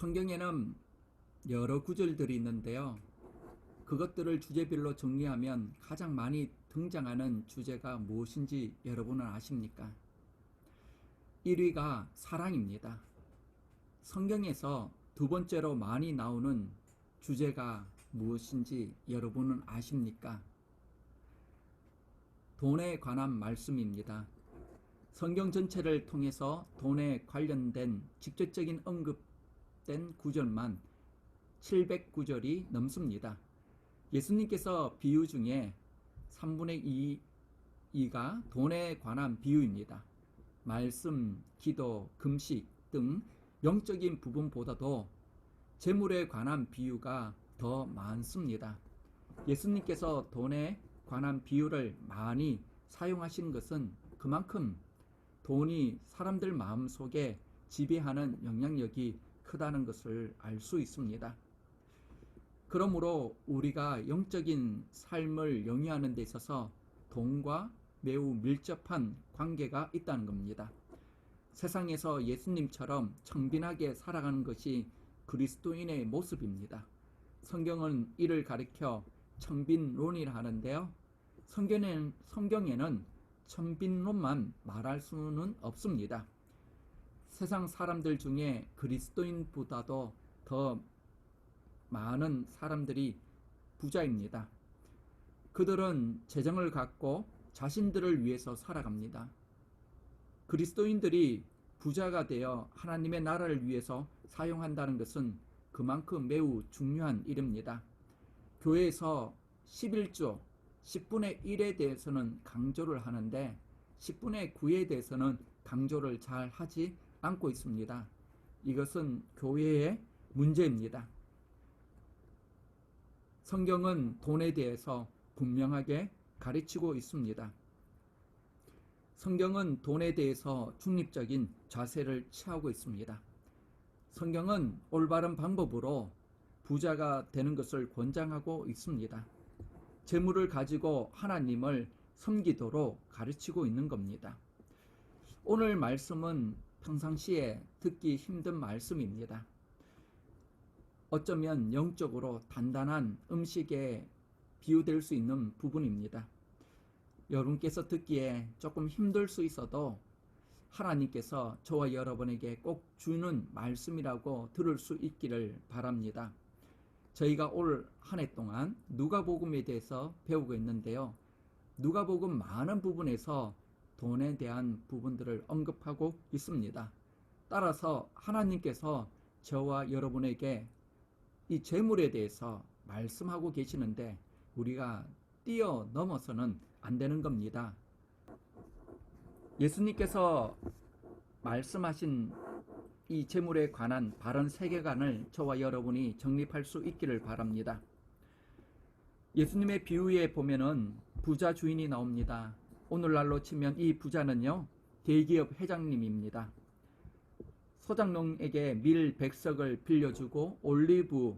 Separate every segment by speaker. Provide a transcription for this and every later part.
Speaker 1: 성경에는 여러 구절들이 있는데요. 그것들을 주제별로 정리하면 가장 많이 등장하는 주제가 무엇인지 여러분은 아십니까? 1위가 사랑입니다. 성경에서 두 번째로 많이 나오는 주제가 무엇인지 여러분은 아십니까? 돈에 관한 말씀입니다. 성경 전체를 통해서 돈에 관련된 직접적인 언급된 구절만 700구절이 넘습니다. 예수님께서 비유 중에 3분의 2가 돈에 관한 비유입니다. 말씀, 기도, 금식 등 영적인 부분보다도 재물에 관한 비유가 더 많습니다. 예수님께서 돈에 관한 비유를 많이 사용하신 것은 그만큼 돈이 사람들 마음속에 지배하는 영향력이 크다는 것을 알 수 있습니다. 그러므로 우리가 영적인 삶을 영위하는 데 있어서 돈과 매우 밀접한 관계가 있다는 겁니다. 세상에서 예수님처럼 청빈하게 살아가는 것이 그리스도인의 모습입니다. 성경은 이를 가리켜 청빈론이라 하는데요. 성경에는 청빈론만 말할 수는 없습니다. 세상 사람들 중에 그리스도인보다도 더 많은 사람들이 부자입니다. 그들은 재정을 갖고 자신들을 위해서 살아갑니다. 그리스도인들이 부자가 되어 하나님의 나라를 위해서 사용한다는 것은 그만큼 매우 중요한 일입니다. 교회에서 11조 10분의 1에 대해서는 강조를 하는데 10분의 9에 대해서는 강조를 잘 하지 않고 있습니다. 이것은 교회의 문제입니다. 성경은 돈에 대해서 분명하게 가르치고 있습니다. 성경은 돈에 대해서 중립적인 자세를 취하고 있습니다. 성경은 올바른 방법으로 부자가 되는 것을 권장하고 있습니다. 재물을 가지고 하나님을 섬기도록 가르치고 있는 겁니다. 오늘 말씀은 평상시에 듣기 힘든 말씀입니다. 어쩌면 영적으로 단단한 음식에 비유될 수 있는 부분입니다. 여러분께서 듣기에 조금 힘들 수 있어도 하나님께서 저와 여러분에게 꼭 주는 말씀이라고 들을 수 있기를 바랍니다. 저희가 올 한 해 동안 누가복음에 대해서 배우고 있는데요. 누가복음 많은 부분에서 돈에 대한 부분들을 언급하고 있습니다. 따라서 하나님께서 저와 여러분에게 이 재물에 대해서 말씀하고 계시는데 우리가 뛰어넘어서는 안 되는 겁니다. 예수님께서 말씀하신 이 재물에 관한 바른 세계관을 저와 여러분이 정립할 수 있기를 바랍니다. 예수님의 비유에 보면은 부자 주인이 나옵니다. 오늘날로 치면 이 부자는요, 대기업 회장님입니다. 소장농에게 밀 100석을 빌려주고 올리브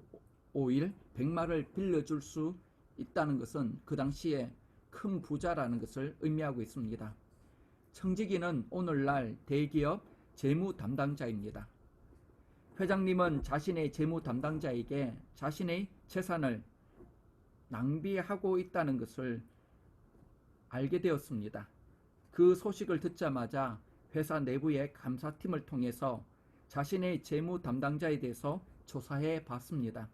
Speaker 1: 오일 100마를 빌려줄 수 있다는 것은 그 당시에 큰 부자라는 것을 의미하고 있습니다. 청지기는 오늘날 대기업 재무 담당자입니다. 회장님은 자신의 재무 담당자에게 자신의 재산을 낭비하고 있다는 것을 알게 되었습니다. 그 소식을 듣자마자 회사 내부의 감사팀을 통해서 자신의 재무 담당자에 대해서 조사해 봤습니다.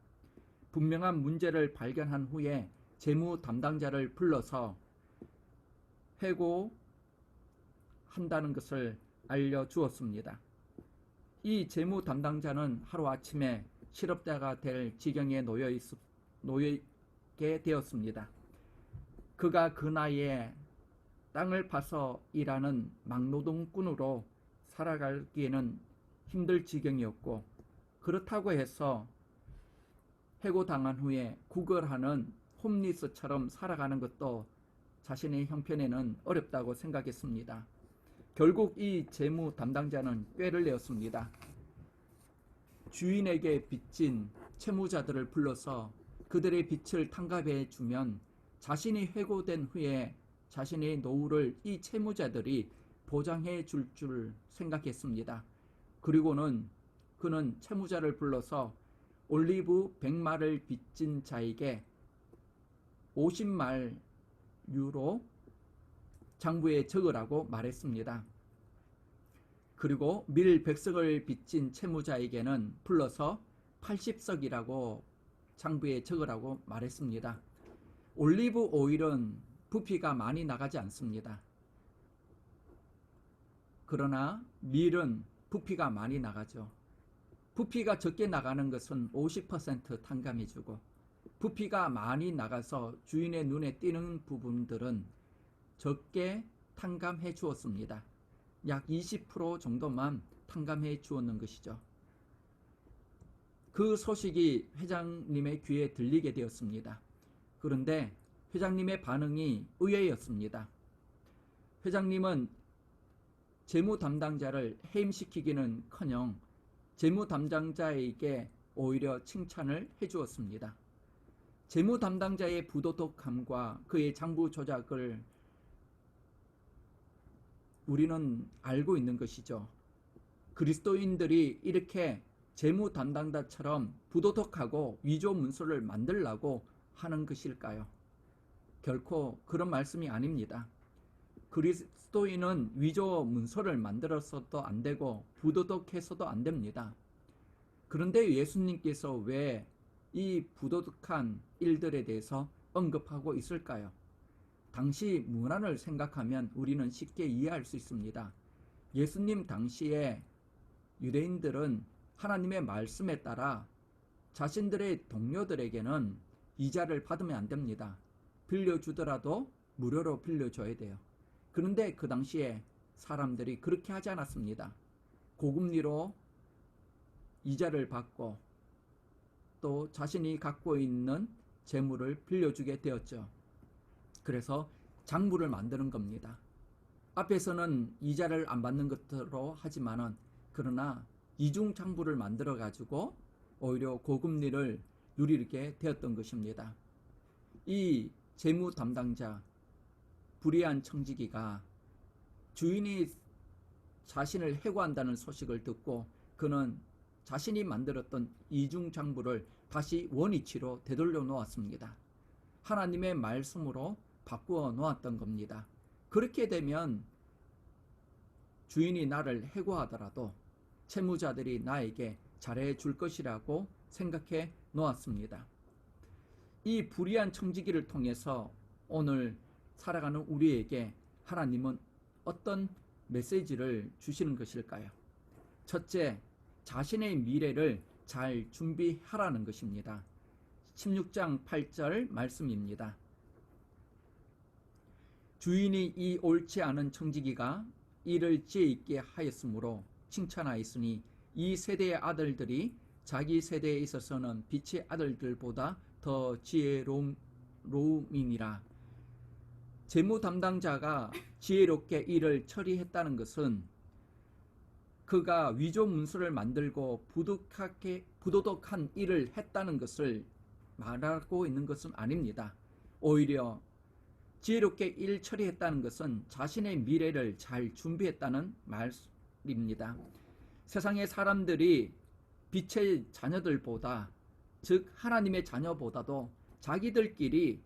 Speaker 1: 분명한 문제를 발견한 후에 재무 담당자를 불러서 해고한다는 것을 알려주었습니다. 이 재무 담당자는 하루아침에 실업자가 될 지경에 놓이게 되었습니다. 그가 그 나이에 땅을 파서 일하는 막노동꾼으로 살아가기에는 힘들 지경이었고, 그렇다고 해서 해고당한 후에 구걸하는 홈리스처럼 살아가는 것도 자신의 형편에는 어렵다고 생각했습니다. 결국 이 재무 담당자는 꾀를 내었습니다. 주인에게 빚진 채무자들을 불러서 그들의 빚을 탕감해 주면 자신이 해고된 후에 자신의 노후를 이 채무자들이 보장해 줄 생각했습니다. 그리고는 그는 채무자를 불러서 올리브 100마를 빚진 자에게 50말 유로 장부에 적으라고 말했습니다. 그리고 밀 100석을 빚진 채무자에게는 불러서 80석이라고 장부에 적으라고 말했습니다. 올리브 오일은 부피가 많이 나가지 않습니다. 그러나 밀은 부피가 많이 나가죠. 부피가 적게 나가는 것은 50% 탕감해주고, 부피가 많이 나가서 주인의 눈에 띄는 부분들은 적게 탕감해 주었습니다. 약 20% 정도만 탕감해 주었는 것이죠. 그 소식이 회장님의 귀에 들리게 되었습니다. 그런데 회장님의 반응이 의외였습니다. 회장님은 재무 담당자를 해임시키기는커녕 재무 담당자에게 오히려 칭찬을 해주었습니다. 재무 담당자의 부도덕함과 그의 장부 조작을 우리는 알고 있는 것이죠. 그리스도인들이 이렇게 재무 담당자처럼 부도덕하고 위조 문서를 만들라고 하는 것일까요? 결코 그런 말씀이 아닙니다. 그리스도인은 위조 문서를 만들어서도 안 되고 부도덕해서도 안 됩니다. 그런데 예수님께서 왜 이 부도덕한 일들에 대해서 언급하고 있을까요? 당시 문화를 생각하면 우리는 쉽게 이해할 수 있습니다. 예수님 당시에 유대인들은 하나님의 말씀에 따라 자신들의 동료들에게는 이자를 받으면 안 됩니다. 빌려주더라도 무료로 빌려줘야 돼요. 그런데 그 당시에 사람들이 그렇게 하지 않았습니다. 고금리로 이자를 받고 또 자신이 갖고 있는 재물을 빌려주게 되었죠. 그래서 장부를 만드는 겁니다. 앞에서는 이자를 안 받는 것으로 하지만은 그러나 이중 장부를 만들어 가지고 오히려 고금리를 누리게 되었던 것입니다. 이 재무 담당자 불의한 청지기가 주인이 자신을 해고한다는 소식을 듣고 그는 자신이 만들었던 이중 장부를 다시 원위치로 되돌려 놓았습니다. 하나님의 말씀으로 바꾸어 놓았던 겁니다. 그렇게 되면 주인이 나를 해고하더라도 채무자들이 나에게 잘해 줄 것이라고 생각해 놓았습니다. 이 불의한 청지기를 통해서 오늘 살아가는 우리에게 하나님은 어떤 메시지를 주시는 것일까요? 첫째, 자신의 미래를 잘 준비하라는 것입니다. 16장 8절 말씀입니다. 주인이 이 옳지 않은 청지기가 이를 지혜 있게 하였으므로 칭찬하였으니 이 세대의 아들들이 자기 세대에 있어서는 빛의 아들들보다 더 지혜로움이니라. 재무 담당자가 지혜롭게 일을 처리했다는 것은 그가 위조 문서를 만들고 부도덕한 일을 했다는 것을 말하고 있는 것은 아닙니다. 오히려 지혜롭게 일 처리했다는 것은 자신의 미래를 잘 준비했다는 말입니다. 세상의 사람들이 빛의 자녀들보다, 즉 하나님의 자녀보다도 자기들끼리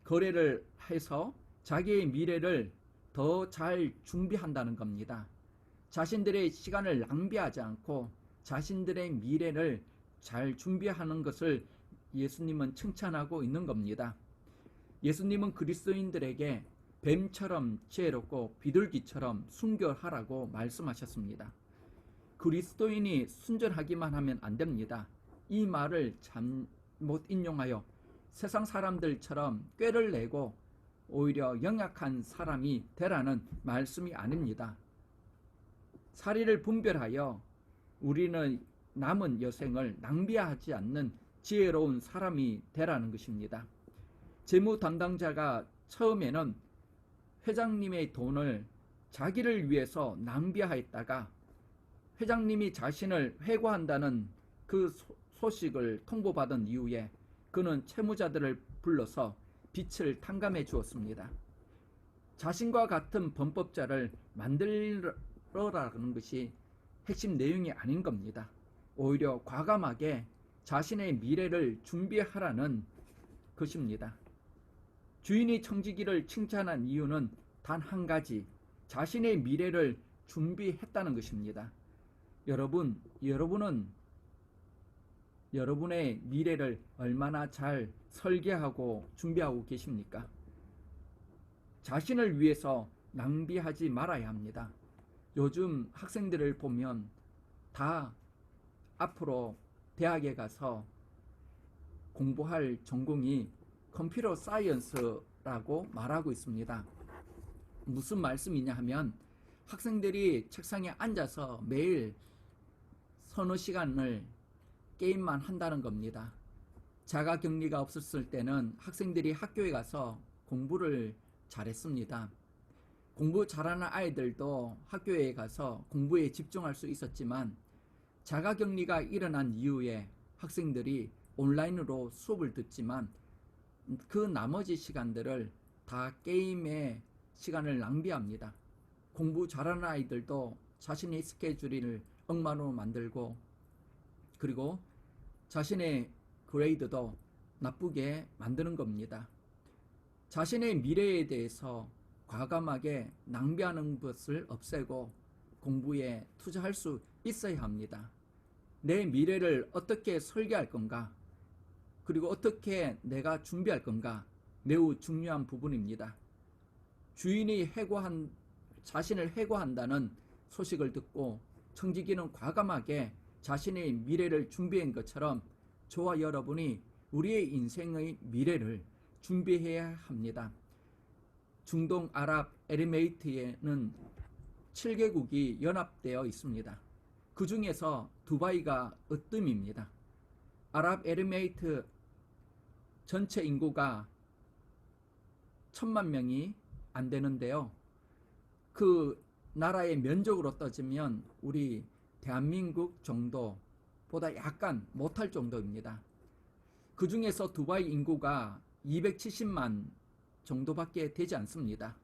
Speaker 1: 거래를 해서 자기의 미래를 더 잘 준비한다는 겁니다. 자신들의 시간을 낭비하지 않고 자신들의 미래를 잘 준비하는 것을 예수님은 칭찬하고 있는 겁니다. 예수님은 그리스도인들에게 뱀처럼 지혜롭고 비둘기처럼 순결하라고 말씀하셨습니다. 그리스도인이 순전하기만 하면 안 됩니다. 이 말을 잘못 인용하여 세상 사람들처럼 꾀를 내고 오히려 영약한 사람이 되라는 말씀이 아닙니다. 사리를 분별하여 우리는 남은 여생을 낭비하지 않는 지혜로운 사람이 되라는 것입니다. 재무 담당자가 처음에는 회장님의 돈을 자기를 위해서 낭비하였다가 회장님이 자신을 해고한다는 그 소식을 통보받은 이후에 그는 채무자들을 불러서 빚을 탕감해 주었습니다. 자신과 같은 범법자를 만들어라는 것이 핵심 내용이 아닌 겁니다. 오히려 과감하게 자신의 미래를 준비하라는 것입니다. 주인이 청지기를 칭찬한 이유는 단 한 가지, 자신의 미래를 준비했다는 것입니다. 여러분은 여러분의 미래를 얼마나 잘 설계하고 준비하고 계십니까? 자신을 위해서 낭비하지 말아야 합니다. 요즘 학생들을 보면 다 앞으로 대학에 가서 공부할 전공이 컴퓨터 사이언스라고 말하고 있습니다. 무슨 말씀이냐 하면 학생들이 책상에 앉아서 매일 서너 시간을 게임만 한다는 겁니다. 자가격리가 없었을 때는 학생들이 학교에 가서 공부를 잘했습니다. 공부 잘하는 아이들도 학교에 가서 공부에 집중할 수 있었지만 자가격리가 일어난 이후에 학생들이 온라인으로 수업을 듣지만 그 나머지 시간들을 다 게임에 시간을 낭비합니다. 공부 잘하는 아이들도 자신의 스케줄을 엉망으로 만들고 그리고 자신의 그레이드도 나쁘게 만드는 겁니다. 자신의 미래에 대해서 과감하게 낭비하는 것을 없애고 공부에 투자할 수 있어야 합니다. 내 미래를 어떻게 설계할 건가? 그리고 어떻게 내가 준비할 건가? 매우 중요한 부분입니다. 주인이 자신을 해고한다는 소식을 듣고 청지기는 과감하게 자신의 미래를 준비한 것처럼 저와 여러분이 우리의 인생의 미래를 준비해야 합니다. 중동 아랍 에미레이트에는 7개국이 연합되어 있습니다. 그 중에서 두바이가 으뜸입니다. 아랍 에미레이트 전체 인구가 1,000만 명이 안 되는데요. 그 나라의 면적으로 따지면 우리 대한민국 정도보다 약간 못할 정도입니다. 그 중에서 두바이 인구가 270만 정도밖에 되지 않습니다.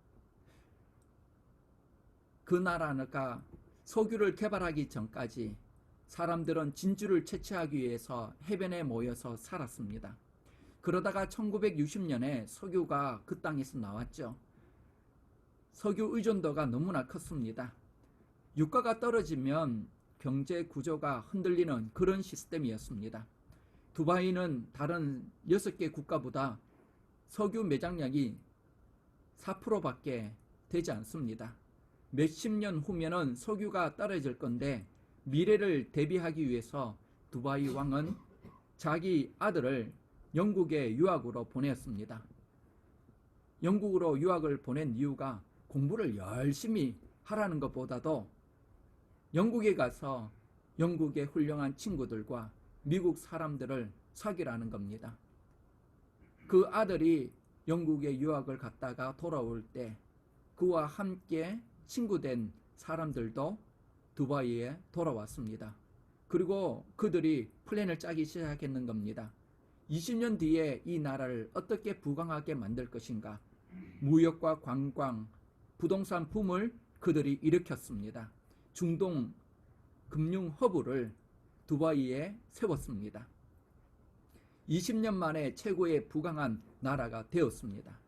Speaker 1: 그 나라가 석유를 개발하기 전까지 사람들은 진주를 채취하기 위해서 해변에 모여서 살았습니다. 그러다가 1960년에 석유가 그 땅에서 나왔죠. 석유 의존도가 너무나 컸습니다. 유가가 떨어지면 경제 구조가 흔들리는 그런 시스템이었습니다. 두바이는 다른 6개 국가보다 석유 매장량이 4%밖에 되지 않습니다. 몇십 년 후면은 석유가 떨어질 건데 미래를 대비하기 위해서 두바이 왕은 자기 아들을 영국에 유학으로 보냈습니다. 영국으로 유학을 보낸 이유가 공부를 열심히 하라는 것보다도 영국에 가서 영국의 훌륭한 친구들과 미국 사람들을 사귀라는 겁니다. 그 아들이 영국에 유학을 갔다가 돌아올 때 그와 함께 친구된 사람들도 두바이에 돌아왔습니다. 그리고 그들이 플랜을 짜기 시작했는 겁니다. 20년 뒤에 이 나라를 어떻게 부강하게 만들 것인가. 무역과 관광, 부동산 붐을 그들이 일으켰습니다. 중동 금융 허브를 두바이에 세웠습니다. 20년 만에 최고의 부강한 나라가 되었습니다.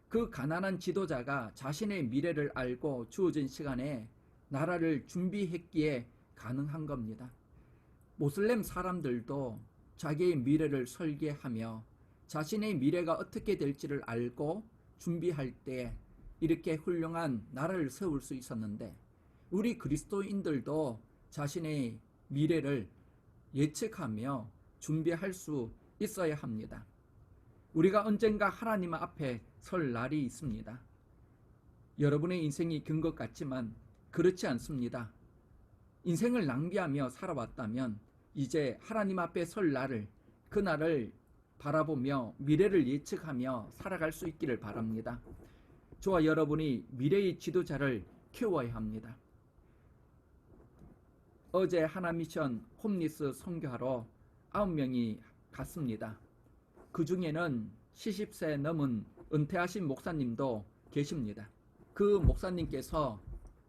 Speaker 1: 그 가난한 지도자가 자신의 미래를 알고 주어진 시간에 나라를 준비했기에 가능한 겁니다. 모슬렘 사람들도 자기의 미래를 설계하며 자신의 미래가 어떻게 될지를 알고 준비할 때 이렇게 훌륭한 나라를 세울 수 있었는데 우리 그리스도인들도 자신의 미래를 예측하며 준비할 수 있어야 합니다. 우리가 언젠가 하나님 앞에 설 날이 있습니다. 여러분의 인생이 긴 것 같지만 그렇지 않습니다. 인생을 낭비하며 살아왔다면 이제 하나님 앞에 설 날을, 그날을 바라보며 미래를 예측하며 살아갈 수 있기를 바랍니다. 저와 여러분이 미래의 지도자를 키워야 합니다. 어제 하나미션 홈리스 선교하러 9명이 갔습니다. 그 중에는 70세 넘은 은퇴하신 목사님도 계십니다. 그 목사님께서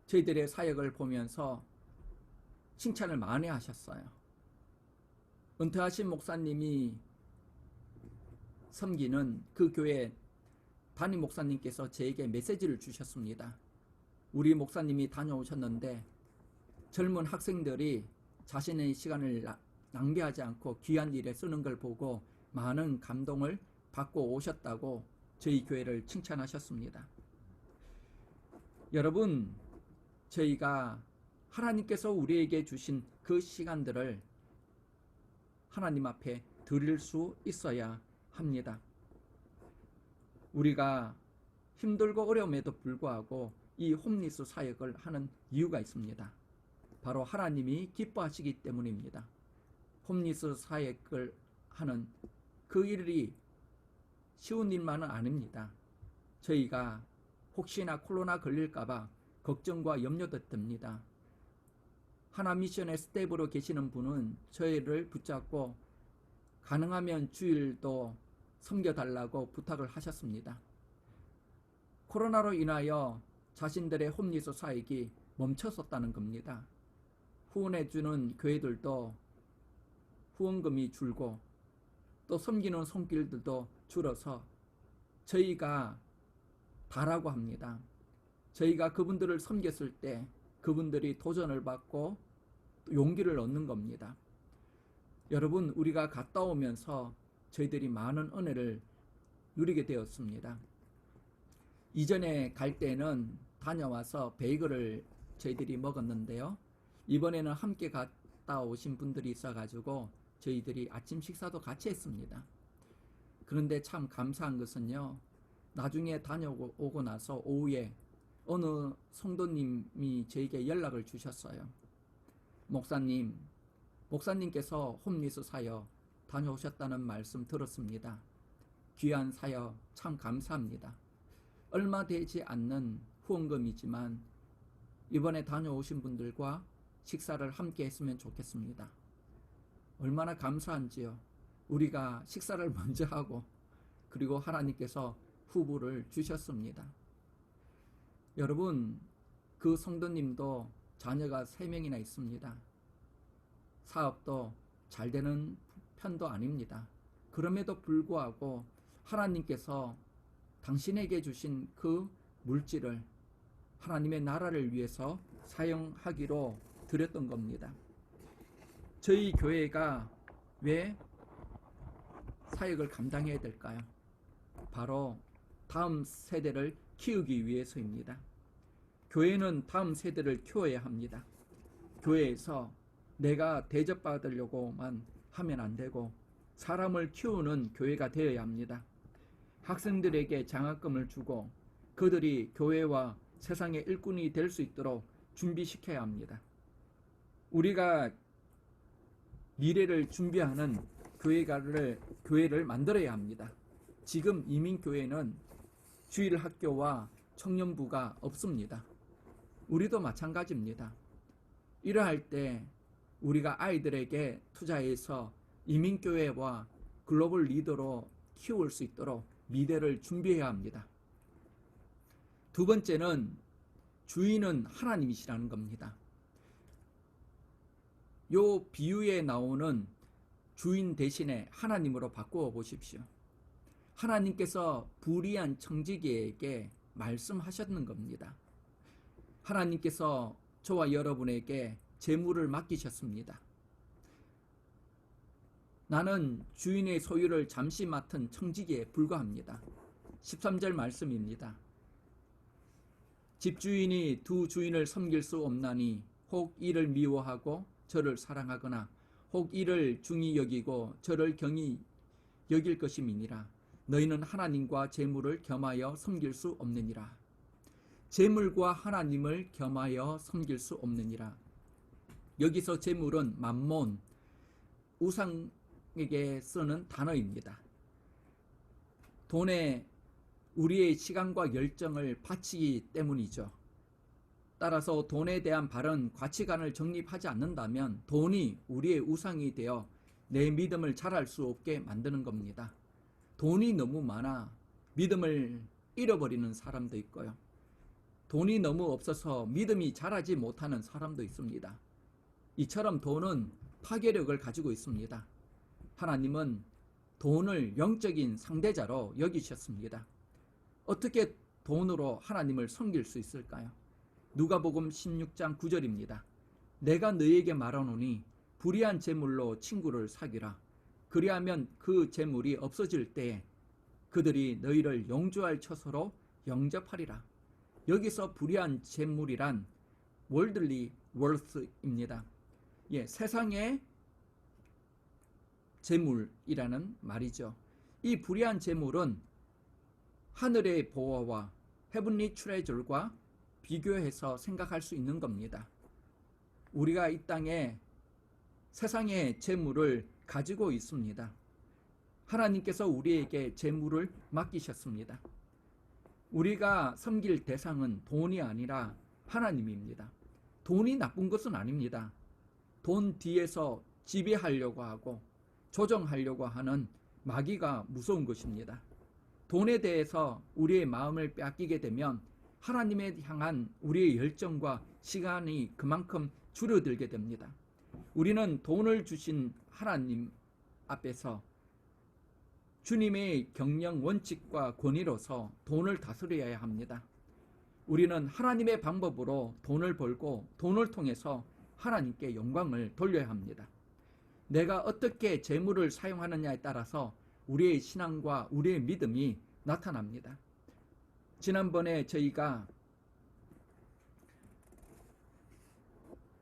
Speaker 1: 저희들의 사역을 보면서 칭찬을 많이 하셨어요. 은퇴하신 목사님이 섬기는 그 교회 담임 목사님께서 저에게 메시지를 주셨습니다. 우리 목사님이 다녀오셨는데 젊은 학생들이 자신의 시간을 낭비하지 않고 귀한 일에 쓰는 걸 보고 많은 감동을 받고 오셨다고 저희 교회를 칭찬하셨습니다. 여러분, 저희가 하나님께서 우리에게 주신 그 시간들을 하나님 앞에 드릴 수 있어야 합니다. 우리가 힘들고 어려움에도 불구하고 이 홈리스 사역을 하는 이유가 있습니다. 바로 하나님이 기뻐하시기 때문입니다. 홈리스 사역을 하는 그 일이 쉬운 일만은 아닙니다. 저희가 혹시나 코로나 걸릴까봐 걱정과 염려도 듭니다. 하나미션의 스텝으로 계시는 분은 저희를 붙잡고 가능하면 주일도 섬겨달라고 부탁을 하셨습니다. 코로나로 인하여 자신들의 홈리스 사역이 멈춰섰다는 겁니다. 후원해주는 교회들도 후원금이 줄고 또 섬기는 손길들도 줄어서 저희가 다라고 합니다. 저희가 그분들을 섬겼을 때 그분들이 도전을 받고 용기를 얻는 겁니다. 여러분, 우리가 갔다 오면서 저희들이 많은 은혜를 누리게 되었습니다. 이전에 갈 때는 다녀와서 베이글을 저희들이 먹었는데요. 이번에는 함께 갔다 오신 분들이 있어가지고 저희들이 아침 식사도 같이 했습니다. 그런데 참 감사한 것은요, 나중에 다녀오고 나서 오후에 어느 성도님이 저에게 연락을 주셨어요. 목사님께서 홈리스 사역 다녀오셨다는 말씀 들었습니다. 귀한 사역 참 감사합니다. 얼마 되지 않는 후원금이지만 이번에 다녀오신 분들과 식사를 함께 했으면 좋겠습니다. 얼마나 감사한지요. 우리가 식사를 먼저 하고 그리고 하나님께서 후보를 주셨습니다. 여러분, 그 성도님도 자녀가 3명이나 있습니다. 사업도 잘 되는 편도 아닙니다. 그럼에도 불구하고 하나님께서 당신에게 주신 그 물질을 하나님의 나라를 위해서 사용하기로 드렸던 겁니다. 저희 교회가 왜 사역을 감당해야 될까요? 바로 다음 세대를 키우기 위해서입니다. 교회는 다음 세대를 키워야 합니다. 교회에서 내가 대접받으려고만 하면 안 되고 사람을 키우는 교회가 되어야 합니다. 학생들에게 장학금을 주고 그들이 교회와 세상의 일꾼이 될 수 있도록 준비시켜야 합니다. 우리가 미래를 준비하는 교회를 만들어야 합니다. 지금 이민교회는 주일학교와 청년부가 없습니다. 우리도 마찬가지입니다. 이러할 때 우리가 아이들에게 투자해서 이민교회와 글로벌 리더로 키울 수 있도록 미래를 준비해야 합니다. 두 번째는 주인은 하나님이시라는 겁니다. 요 비유에 나오는 주인 대신에 하나님으로 바꾸어 보십시오. 하나님께서 불의한 청지기에게 말씀하셨는 겁니다. 하나님께서 저와 여러분에게 재물을 맡기셨습니다. 나는 주인의 소유를 잠시 맡은 청지기에 불과합니다. 13절 말씀입니다. 집주인이 두 주인을 섬길 수 없나니 혹 이를 미워하고 저를 사랑하거나 혹 이를 중히 여기고 저를 경히 여길 것임이니라. 너희는 하나님과 재물을 겸하여 섬길 수 없느니라. 재물과 하나님을 겸하여 섬길 수 없느니라. 여기서 재물은 맘몬, 우상에게 쓰는 단어입니다. 돈에 우리의 시간과 열정을 바치기 때문이죠. 따라서 돈에 대한 바른 가치관을 정립하지 않는다면 돈이 우리의 우상이 되어 내 믿음을 자랄 수 없게 만드는 겁니다. 돈이 너무 많아 믿음을 잃어버리는 사람도 있고요. 돈이 너무 없어서 믿음이 자라지 못하는 사람도 있습니다. 이처럼 돈은 파괴력을 가지고 있습니다. 하나님은 돈을 영적인 상대자로 여기셨습니다. 어떻게 돈으로 하나님을 섬길 수 있을까요? 누가복음 16장 9절입니다. 내가 너희에게 말하노니 불의한 재물로 친구를 사귀라. 그리하면 그 재물이 없어질 때에 그들이 너희를 용주할 처소로 영접하리라. 여기서 불의한 재물이란 월들리 월스입니다. 세상의 재물이라는 말이죠. 이 불의한 재물은 하늘의 보화와 헤븐리 트레저과 비교해서 생각할 수 있는 겁니다. 우리가 이 땅에 세상의 재물을 가지고 있습니다. 하나님께서 우리에게 재물을 맡기셨습니다. 우리가 섬길 대상은 돈이 아니라 하나님입니다. 돈이 나쁜 것은 아닙니다. 돈 뒤에서 지배하려고 하고 조정하려고 하는 마귀가 무서운 것입니다. 돈에 대해서 우리의 마음을 빼앗기게 되면 하나님에 향한 우리의 열정과 시간이 그만큼 줄어들게 됩니다. 우리는 돈을 주신 하나님 앞에서 주님의 경영 원칙과 권위로서 돈을 다스려야 합니다. 우리는 하나님의 방법으로 돈을 벌고 돈을 통해서 하나님께 영광을 돌려야 합니다. 내가 어떻게 재물을 사용하느냐에 따라서 우리의 신앙과 우리의 믿음이 나타납니다. 지난번에 저희가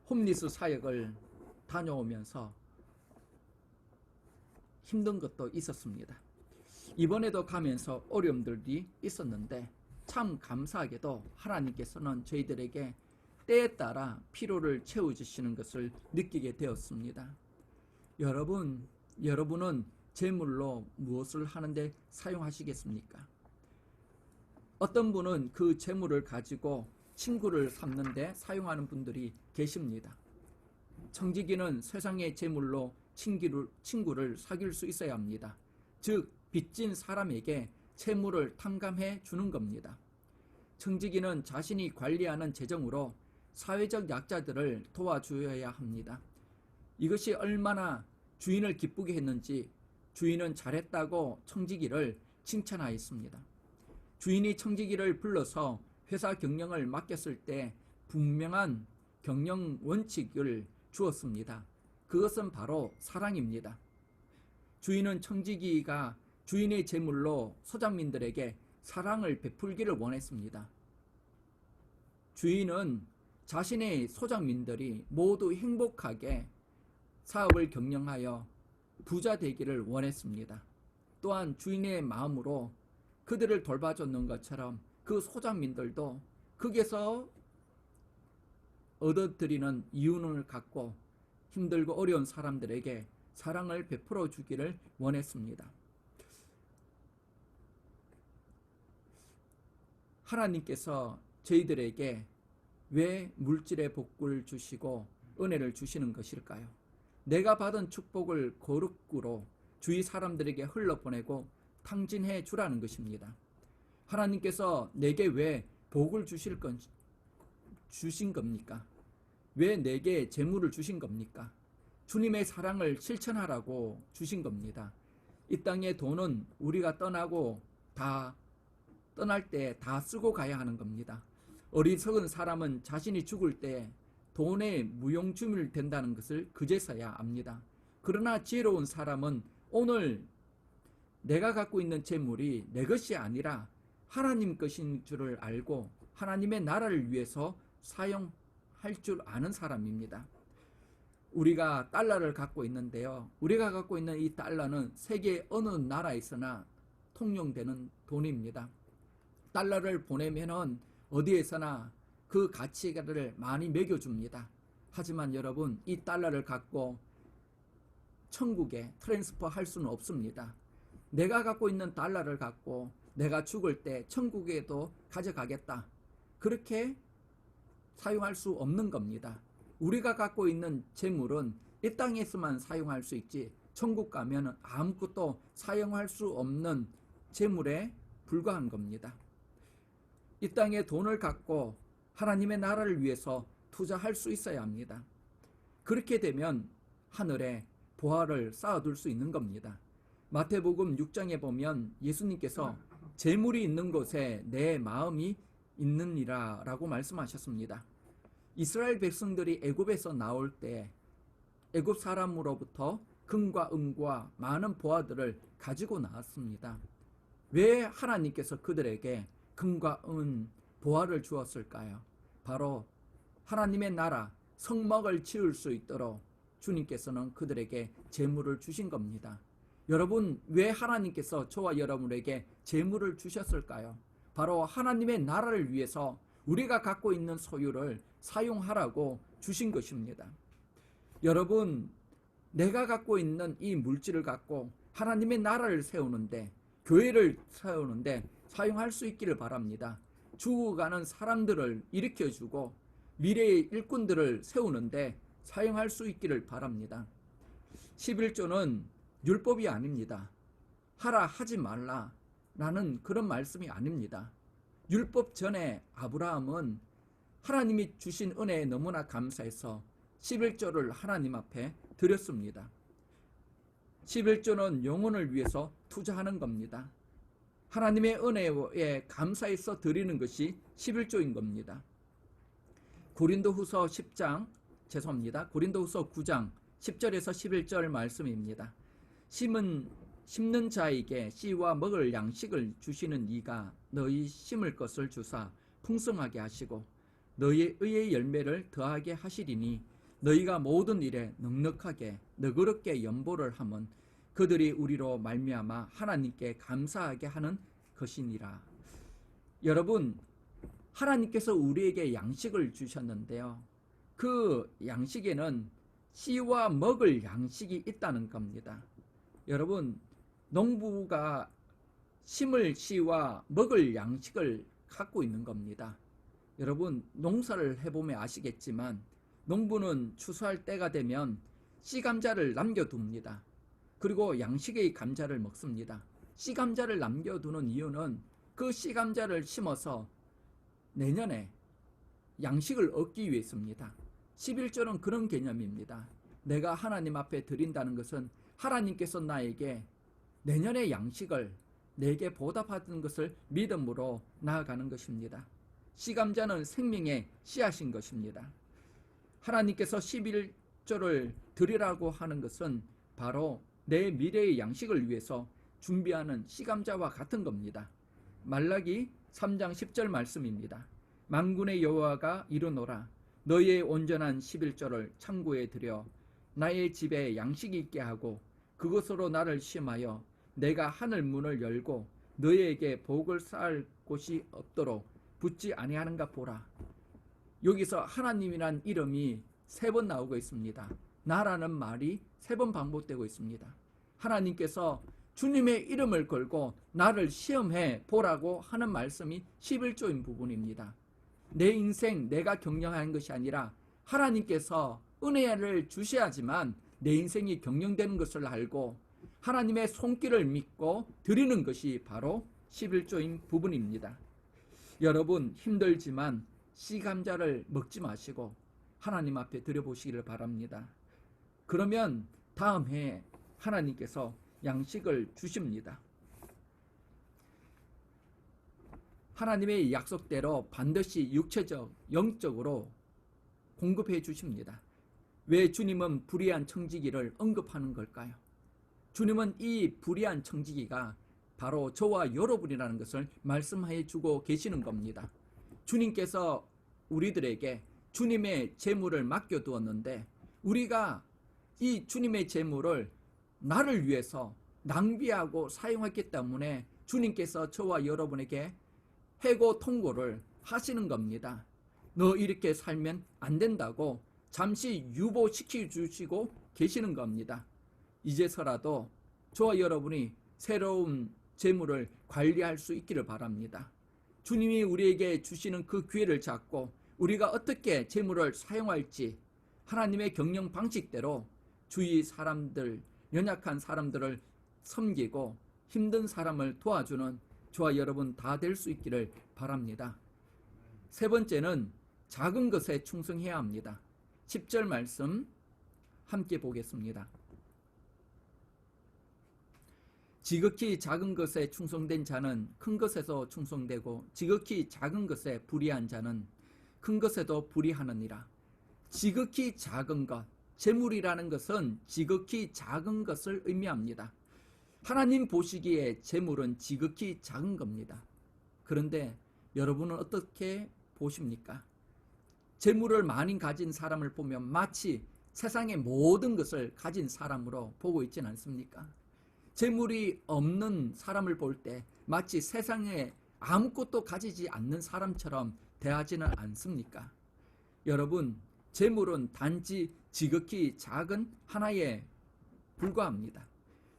Speaker 1: 홈리스 사역을 다녀오면서 힘든 것도 있었습니다. 이번에도 가면서 어려움들이 있었는데 참 감사하게도 하나님께서는 저희들에게 때에 따라 필요를 채워주시는 것을 느끼게 되었습니다. 여러분은 재물로 무엇을 하는데 사용하시겠습니까? 어떤 분은 그 재물을 가지고 친구를 삼는데 사용하는 분들이 계십니다. 청지기는 세상의 재물로 친구를 사귈 수 있어야 합니다. 즉 빚진 사람에게 채무를 탕감해 주는 겁니다. 청지기는 자신이 관리하는 재정으로 사회적 약자들을 도와주어야 합니다. 이것이 얼마나 주인을 기쁘게 했는지 주인은 잘했다고 청지기를 칭찬하였습니다. 주인이 청지기를 불러서 회사 경영을 맡겼을 때 분명한 경영 원칙을 주었습니다. 그것은 바로 사랑입니다. 주인은 청지기가 주인의 재물로 소장민들에게 사랑을 베풀기를 원했습니다. 주인은 자신의 소장민들이 모두 행복하게 사업을 경영하여 부자 되기를 원했습니다. 또한 주인의 마음으로 그들을 돌봐줬는 것처럼 그 소장민들도 거기서 얻어들이는 이윤을 갖고 힘들고 어려운 사람들에게 사랑을 베풀어 주기를 원했습니다. 하나님께서 저희들에게 왜 물질의 복을 주시고 은혜를 주시는 것일까요? 내가 받은 축복을 거룩으로 주위 사람들에게 흘러보내고 탕진해 주라는 것입니다. 하나님께서 내게 왜 복을 주신 겁니까? 왜 내게 재물을 주신 겁니까? 주님의 사랑을 실천하라고 주신 겁니다. 이 땅의 돈은 우리가 떠날 때 다 쓰고 가야 하는 겁니다. 어리석은 사람은 자신이 죽을 때 돈의 무용주물 된다는 것을 그제서야 압니다. 그러나 지혜로운 사람은 오늘 내가 갖고 있는 재물이 내 것이 아니라 하나님 것인 줄을 알고 하나님의 나라를 위해서 사용할 줄 아는 사람입니다. 우리가 달러를 갖고 있는데요. 우리가 갖고 있는 이 달러는 세계 어느 나라에서나 통용되는 돈입니다. 달러를 보내면은 어디에서나 그 가치를 많이 매겨줍니다. 하지만 여러분, 이 달러를 갖고 천국에 트랜스퍼 할 수는 없습니다. 내가 갖고 있는 달러를 갖고 내가 죽을 때 천국에도 가져가겠다, 그렇게 사용할 수 없는 겁니다. 우리가 갖고 있는 재물은 이 땅에서만 사용할 수 있지 천국 가면 아무것도 사용할 수 없는 재물에 불과한 겁니다. 이 땅에 돈을 갖고 하나님의 나라를 위해서 투자할 수 있어야 합니다. 그렇게 되면 하늘에 보화를 쌓아둘 수 있는 겁니다. 마태복음 6장에 보면 예수님께서 재물이 있는 곳에 내 마음이 있느니라 라고 말씀하셨습니다. 이스라엘 백성들이 애굽에서 나올 때 애굽 사람으로부터 금과 은과 많은 보화들을 가지고 나왔습니다. 왜 하나님께서 그들에게 금과 은, 보화를 주었을까요? 바로 하나님의 나라, 성막을 지을 수 있도록 주님께서는 그들에게 재물을 주신 겁니다. 여러분, 왜 하나님께서 저와 여러분에게 재물을 주셨을까요? 바로 하나님의 나라를 위해서 우리가 갖고 있는 소유를 사용하라고 주신 것입니다. 여러분, 내가 갖고 있는 이 물질을 갖고 하나님의 나라를 세우는데, 교회를 세우는데 사용할 수 있기를 바랍니다. 죽어가는 사람들을 일으켜주고 미래의 일꾼들을 세우는데 사용할 수 있기를 바랍니다. 11조는 율법이 아닙니다. 하라 하지 말라 라는 그런 말씀이 아닙니다. 율법 전에 아브라함은 하나님이 주신 은혜에 너무나 감사해서 11조를 하나님 앞에 드렸습니다. 11조는 영혼을 위해서 투자하는 겁니다. 하나님의 은혜에 감사해서 드리는 것이 11조인 겁니다. 고린도후서 9장 10절에서 11절 말씀입니다. 심는 자에게 씨와 먹을 양식을 주시는 이가 너희 심을 것을 주사 풍성하게 하시고 너희의 의의 열매를 더하게 하시리니 너희가 모든 일에 넉넉하게 너그럽게 연보를 하면 그들이 우리로 말미암아 하나님께 감사하게 하는 것이니라. 여러분, 하나님께서 우리에게 양식을 주셨는데요, 그 양식에는 씨와 먹을 양식이 있다는 겁니다. 여러분, 농부가 심을 씨와 먹을 양식을 갖고 있는 겁니다. 여러분, 농사를 해보면 아시겠지만 농부는 추수할 때가 되면 씨감자를 남겨둡니다. 그리고 양식의 감자를 먹습니다. 씨감자를 남겨두는 이유는 그 씨감자를 심어서 내년에 양식을 얻기 위해서입니다. 11조는 그런 개념입니다. 내가 하나님 앞에 드린다는 것은 하나님께서 나에게 내년의 양식을 내게 보답하는 것을 믿음으로 나아가는 것입니다. 씨감자는 생명의 씨앗인 것입니다. 하나님께서 11조를 드리라고 하는 것은 바로 내 미래의 양식을 위해서 준비하는 씨감자와 같은 겁니다. 말라기 3장 10절 말씀입니다. 만군의 여호와가 이르노라 너희의 온전한 11조를 창고에 들여 나의 집에 양식이 있게 하고 그것으로 나를 심하여 내가 하늘 문을 열고 너희에게 복을 쌓을 곳이 없도록 붙지 아니하는가 보라. 여기서 하나님이란 이름이 3번 나오고 있습니다. 나라는 말이 3번 반복되고 있습니다. 하나님께서 주님의 이름을 걸고 나를 시험해 보라고 하는 말씀이 11조인 부분입니다. 내 인생 내가 경영하는 것이 아니라 하나님께서 은혜를 주셔야지만 내 인생이 경영되는 것을 알고 하나님의 손길을 믿고 드리는 것이 바로 11조인 부분입니다. 여러분, 힘들지만 씨감자를 먹지 마시고 하나님 앞에 드려보시기를 바랍니다. 그러면 다음 해에 하나님께서 양식을 주십니다. 하나님의 약속대로 반드시 육체적, 영적으로 공급해 주십니다. 왜 주님은 불의한 청지기를 언급하는 걸까요? 주님은 이 불의한 청지기가 바로 저와 여러분이라는 것을 말씀해 주고 계시는 겁니다. 주님께서 우리들에게 주님의 재물을 맡겨두었는데 우리가 이 주님의 재물을 나를 위해서 낭비하고 사용했기 때문에 주님께서 저와 여러분에게 해고 통고를 하시는 겁니다. 너 이렇게 살면 안 된다고 잠시 유보시켜 주시고 계시는 겁니다. 이제서라도 저와 여러분이 새로운 재물을 관리할 수 있기를 바랍니다. 주님이 우리에게 주시는 그 기회를 잡고 우리가 어떻게 재물을 사용할지 하나님의 경영 방식대로 주위 사람들, 연약한 사람들을 섬기고 힘든 사람을 도와주는 저와 여러분 다 될 수 있기를 바랍니다. 3번째는 작은 것에 충성해야 합니다. 10절 말씀 함께 보겠습니다. 지극히 작은 것에 충성된 자는 큰 것에도 충성되고 지극히 작은 것에 불의한 자는 큰 것에도 불의하느니라. 지극히 작은 것, 재물이라는 것은 지극히 작은 것을 의미합니다. 하나님 보시기에 재물은 지극히 작은 겁니다. 그런데 여러분은 어떻게 보십니까? 재물을 많이 가진 사람을 보면 마치 세상의 모든 것을 가진 사람으로 보고 있지는 않습니까? 재물이 없는 사람을 볼 때 마치 세상에 아무것도 가지지 않는 사람처럼 대하지는 않습니까? 여러분, 재물은 단지 지극히 작은 하나에 불과합니다.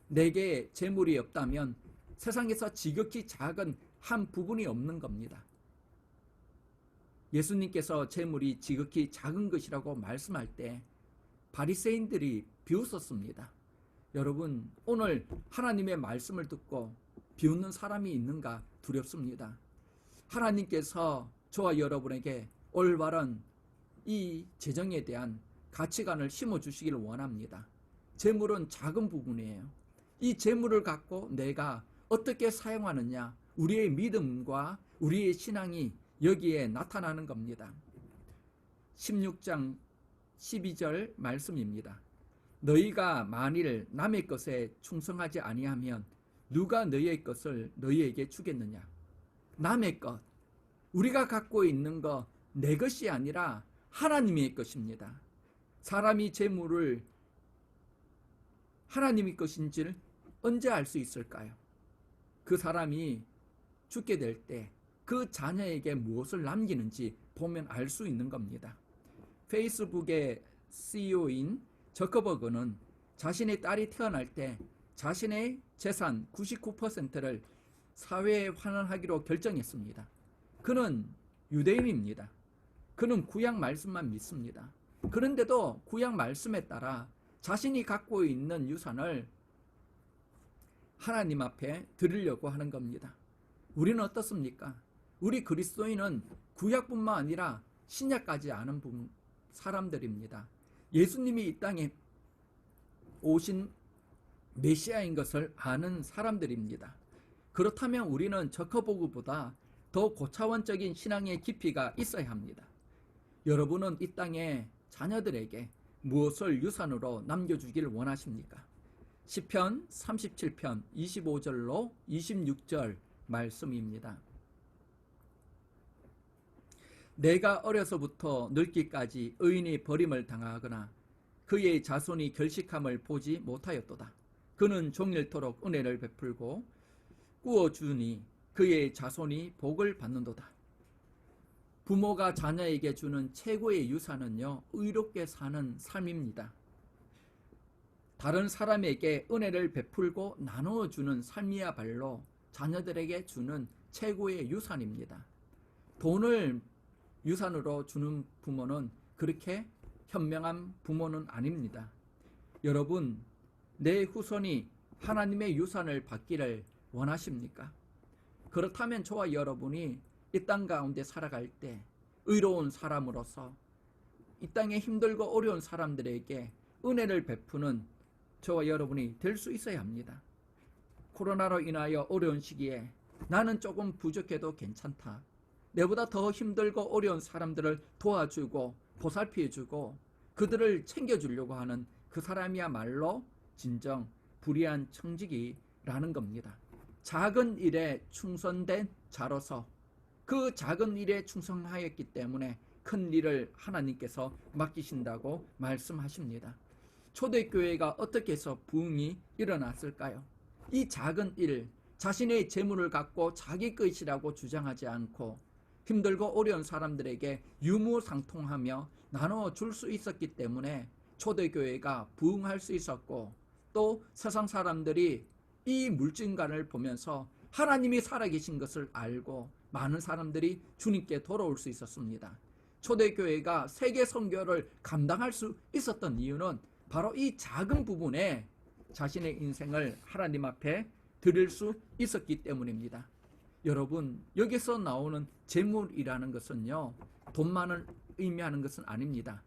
Speaker 1: 내게 재물이 없다면 세상에서 지극히 작은 한 부분이 없는 겁니다. 예수님께서 재물이 지극히 작은 것이라고 말씀할 때 바리새인들이 비웃었습니다. 여러분, 오늘 하나님의 말씀을 듣고 비웃는 사람이 있는가 두렵습니다. 하나님께서 저와 여러분에게 올바른 이 재정에 대한 가치관을 심어주시기를 원합니다. 재물은 작은 부분이에요. 이 재물을 갖고 내가 어떻게 사용하느냐, 우리의 믿음과 우리의 신앙이 여기에 나타나는 겁니다. 16장 12절 말씀입니다. 너희가 만일 남의 것에 충성하지 아니하면 누가 너희의 것을 너희에게 주겠느냐. 남의 것, 우리가 갖고 있는 것, 내 것이 아니라 하나님의 것입니다. 사람이 재물을 하나님의 것인지를 언제 알 수 있을까요? 그 사람이 죽게 될 때 그 자녀에게 무엇을 남기는지 보면 알 수 있는 겁니다. 페이스북의 CEO인 저커버그는 자신의 딸이 태어날 때 자신의 재산 99%를 사회에 환원하기로 결정했습니다. 그는 유대인입니다. 그는 구약 말씀만 믿습니다. 그런데도 구약 말씀에 따라 자신이 갖고 있는 유산을 하나님 앞에 드리려고 하는 겁니다. 우리는 어떻습니까? 우리 그리스도인은 구약뿐만 아니라 신약까지 아는 사람들입니다. 예수님이 이 땅에 오신 메시아인 것을 아는 사람들입니다. 그렇다면 우리는 저커버그보다 더 고차원적인 신앙의 깊이가 있어야 합니다. 여러분은 이 땅에 자녀들에게 무엇을 유산으로 남겨주기를 원하십니까? 시편 37편 25절로 26절 말씀입니다. 내가 어려서부터 늙기까지 의인이 버림을 당하거나 그의 자손이 결식함을 보지 못하였도다. 그는 종일토록 은혜를 베풀고 꾸어주니 그의 자손이 복을 받는도다. 부모가 자녀에게 주는 최고의 유산은요, 의롭게 사는 삶입니다. 다른 사람에게 은혜를 베풀고 나누어주는 삶이야말로 자녀들에게 주는 최고의 유산입니다. 돈을 유산으로 주는 부모는 그렇게 현명한 부모는 아닙니다. 여러분, 내 후손이 하나님의 유산을 받기를 원하십니까? 그렇다면 저와 여러분이 이 땅 가운데 살아갈 때 의로운 사람으로서 이 땅에 힘들고 어려운 사람들에게 은혜를 베푸는 저와 여러분이 될 수 있어야 합니다. 코로나로 인하여 어려운 시기에 나는 조금 부족해도 괜찮다. 내보다 더 힘들고 어려운 사람들을 도와주고 보살펴주고 그들을 챙겨주려고 하는 그 사람이야말로 진정 불의한 청지기라는 겁니다. 작은 일에 충성된 자로서 그 작은 일에 충성하였기 때문에 큰 일을 하나님께서 맡기신다고 말씀하십니다. 초대교회가 어떻게 해서 부흥이 일어났을까요? 이 작은 일, 자신의 재물을 갖고 자기 것이라고 주장하지 않고 힘들고 어려운 사람들에게 유무상통하며 나눠 줄 수 있었기 때문에 초대교회가 부흥할 수 있었고, 또 세상 사람들이 이 물증간을 보면서 하나님이 살아계신 것을 알고 많은 사람들이 주님께 돌아올 수 있었습니다. 초대교회가 세계 선교를 감당할 수 있었던 이유는 바로 이 작은 부분에 자신의 인생을 하나님 앞에 드릴 수 있었기 때문입니다. 여러분, 여기서 나오는 재물이라는 것은요, 돈만을 의미하는 것은 아닙니다.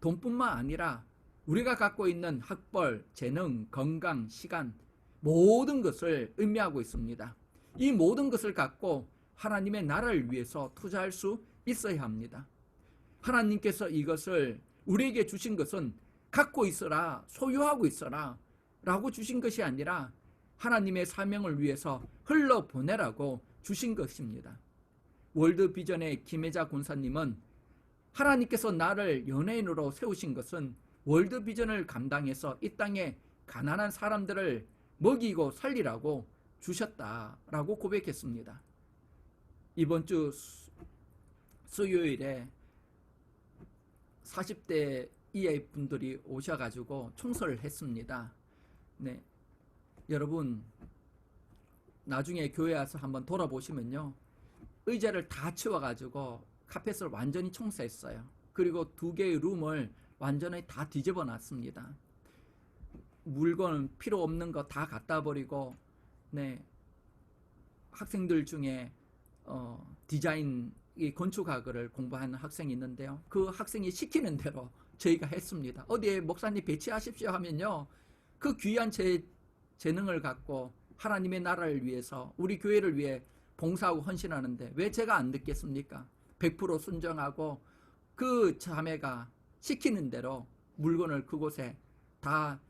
Speaker 1: 돈뿐만 아니라 우리가 갖고 있는 학벌, 재능, 건강, 시간 모든 것을 의미하고 있습니다. 이 모든 것을 갖고 하나님의 나라를 위해서 투자할 수 있어야 합니다. 하나님께서 이것을 우리에게 주신 것은 갖고 있어라, 소유하고 있어라 라고 주신 것이 아니라 하나님의 사명을 위해서 흘러보내라고 주신 것입니다. 월드비전의 김혜자 군사님은 하나님께서 나를 연예인으로 세우신 것은 월드비전을 감당해서 이 땅에 가난한 사람들을 먹이고 살리라고 주셨다라고 고백했습니다. 이번 주 수요일에 40대 이하의 분들이 오셔가지고 총설을 했습니다. 네, 여러분 나중에 교회 와서 한번 돌아보시면요, 의자를 다 치워가지고 카펫을 완전히 청소했어요. 그리고 2개의 룸을 완전히 다 뒤집어 놨습니다. 물건 필요 없는 거 다 갖다 버리고, 네, 학생들 중에 디자인 건축학을 공부하는 학생이 있는데요, 그 학생이 시키는 대로 저희가 했습니다. 어디에 목사님 배치하십시오 하면요, 그 귀한 재능을 갖고 하나님의 나라를 위해서 우리 교회를 위해 봉사하고 헌신하는데 왜 제가 안 듣겠습니까? 100% 순종하고 그 자매가 시키는 대로 물건을 그곳에 다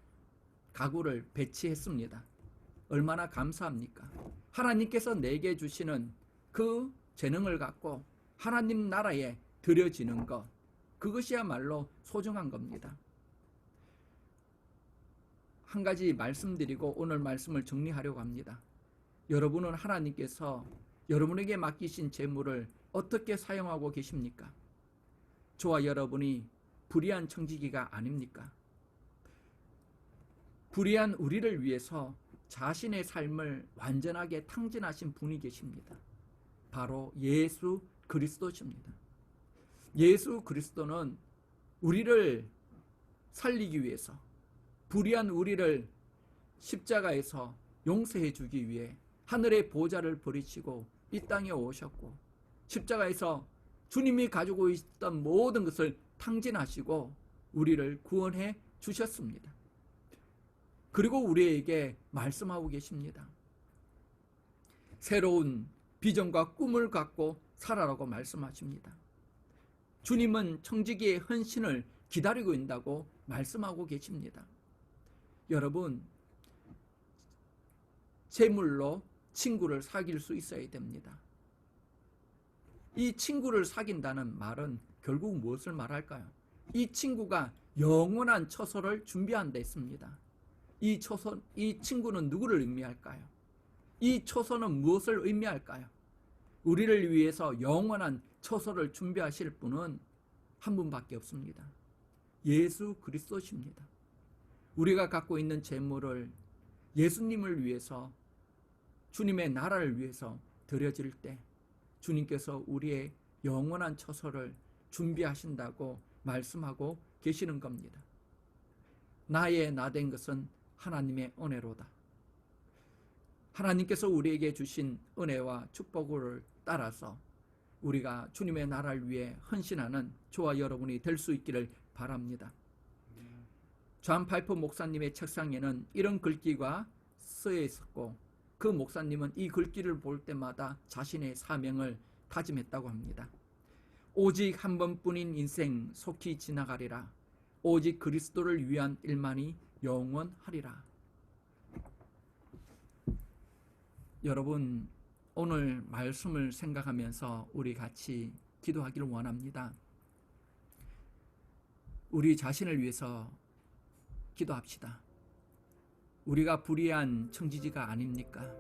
Speaker 1: 가구를 배치했습니다. 얼마나 감사합니까? 하나님께서 내게 주시는 그 재능을 갖고 하나님 나라에 드려지는 것, 그것이야말로 소중한 겁니다. 한 가지 말씀드리고 오늘 말씀을 정리하려고 합니다. 여러분은 하나님께서 여러분에게 맡기신 재물을 어떻게 사용하고 계십니까? 저와 여러분이 불의한 청지기가 아닙니까? 불의한 우리를 위해서 자신의 삶을 완전하게 탕진하신 분이 계십니다. 바로 예수 그리스도십니다. 예수 그리스도는 우리를 살리기 위해서, 불의한 우리를 십자가에서 용서해 주기 위해 하늘의 보좌를 버리시고 이 땅에 오셨고, 십자가에서 주님이 가지고 있던 모든 것을 탕진하시고 우리를 구원해 주셨습니다. 그리고 우리에게 말씀하고 계십니다. 새로운 비전과 꿈을 갖고 살아라고 말씀하십니다. 주님은 청지기의 헌신을 기다리고 있다고 말씀하고 계십니다. 여러분, 재물로 친구를 사귈 수 있어야 됩니다. 이 친구를 사귄다는 말은 결국 무엇을 말할까요? 이 친구가 영원한 처소를 준비한다 했습니다. 이 친구는 누구를 의미할까요? 이 처소는 무엇을 의미할까요? 우리를 위해서 영원한 처소를 준비하실 분은 한 분밖에 없습니다. 예수 그리스도십니다. 우리가 갖고 있는 재물을 예수님을 위해서, 주님의 나라를 위해서 드려질 때 주님께서 우리의 영원한 처소를 준비하신다고 말씀하고 계시는 겁니다. 나의 나된 것은 하나님의 은혜로다. 하나님께서 우리에게 주신 은혜와 축복을 따라서 우리가 주님의 나라를 위해 헌신하는 저와 여러분이 될 수 있기를 바랍니다. 존 파이퍼 목사님의 책상에는 이런 글귀가 쓰여 있었고, 그 목사님은 이 글귀를 볼 때마다 자신의 사명을 다짐했다고 합니다. 오직 한 번뿐인 인생 속히 지나가리라. 오직 그리스도를 위한 일만이 영원하리라. 여러분, 오늘 말씀을 생각하면서 우리 같이 기도하기를 원합니다. 우리 자신을 위해서 기도합시다. 우리가 불의한 청지기가 아닙니까?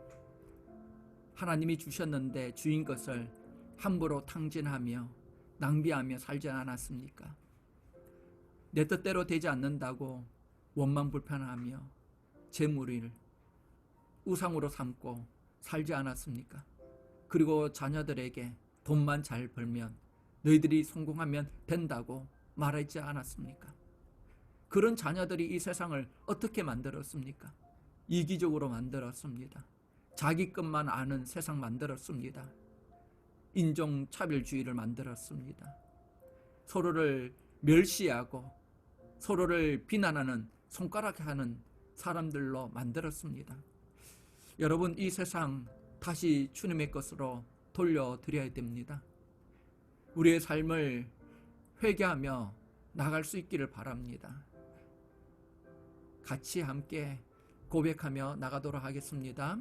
Speaker 1: 하나님이 주셨는데 주인 것을 함부로 탕진하며 낭비하며 살지 않았습니까? 내 뜻대로 되지 않는다고 원망불평하며 재물을 우상으로 삼고 살지 않았습니까? 그리고 자녀들에게 돈만 잘 벌면, 너희들이 성공하면 된다고 말하지 않았습니까? 그런 자녀들이 이 세상을 어떻게 만들었습니까? 이기적으로 만들었습니다. 자기 것만 아는 세상 만들었습니다. 인종차별주의를 만들었습니다. 서로를 멸시하고 서로를 비난하는 손가락하는 사람들로 만들었습니다. 여러분, 이 세상 다시 주님의 것으로 돌려드려야 됩니다. 우리의 삶을 회개하며 나갈 수 있기를 바랍니다. 같이 함께 고백하며 나가도록 하겠습니다.